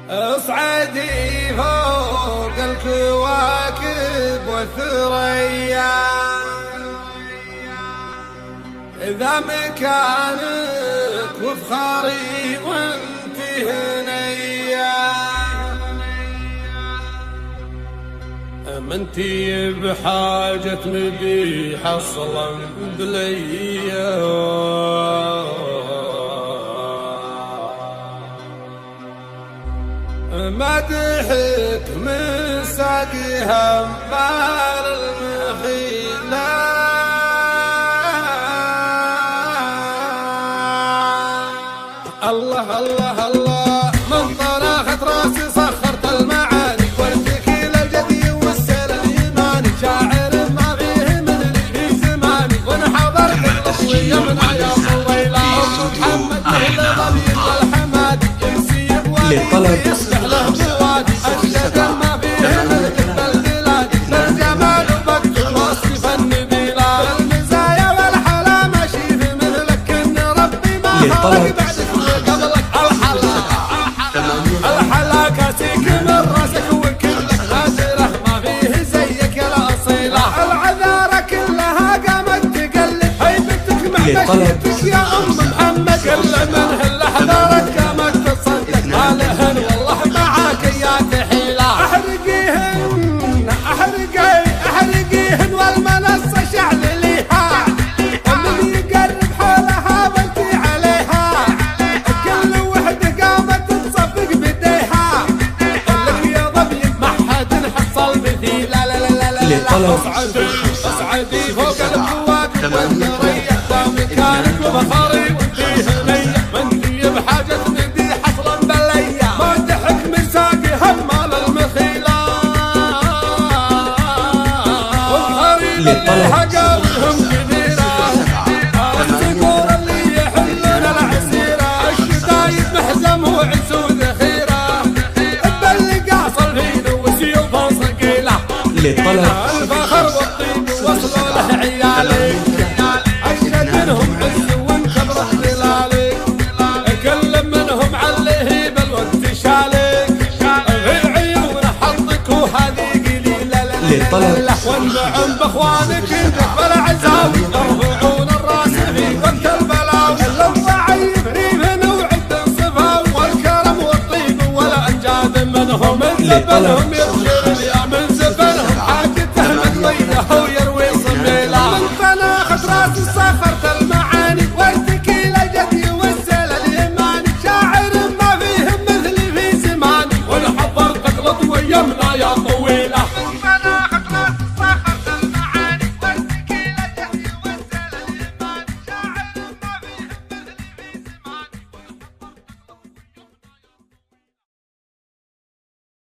اصعدي فوق الكواكب والثريا، إذا مكانك وفخاري وانت هنيا، منتي بحاجة مديح اصلا بليا، مدحك من ساقيها مال المخيلة، الله الله الله من طرخت راسي سخرت المعاني، والتكيل الجدي والسيل الإيماني، شاعر ما فيه من اللي في زماني، وانحضرت القصوية من عياط الويلة، محمد مهل ضبيب والحمادي يمسي بوادي يصبح له بوادي، أشهد ما فيه من كتب البلاد، للجمال وبقت الوصف فن بلاد، المزايا والحلا ماشي في مثلك، إن ربي ما خلق بعدك وقبلك، الحلا كاسيك من راسك وكلك غادرة، ما فيه زيك يا الأصيلة، العذارى كلها قامت تقلد هيبتك مع مشيتك يا أم محمد، كل من هل حضرت قامت تصدق مالهن والله معاك يا تحيلة، احرقيهن احرقيهن والمنصة شعلليها، ومن يقرب حولها بنتي عليها، كل وحدة قامت تصفق بديها، لك يا ضبي ما حد حصل مثيل، لا لا لا لا لا، اصعدي فوق الكواكب والثريا، ذا مكانك وفخاري وانتي هنية، منتي بحاجة مديح اصلا بليا، مدحك من ساقي همال المخيلة، وفخاري اللي حقاويهم كثيرة، الصقور اللي يحلون العسيرة، الشدايد محزم وعز وذخيرة، اللي صلفين وسيوفه صقيلة، الفخر والطيب وصلوا له عيالي، أشهد منهم عز وانكبرت ظلالي، كل منهم عليه بالوقت شالك، في عيون حظك وهذه قليلة، لا والنعم باخوانك عندك بلا عزاوي، يرفعون الراس في وقت البلاوي، الضعيف ريف وعد صفاوي، والكرم والطيب ولا انجاد منهم، منهم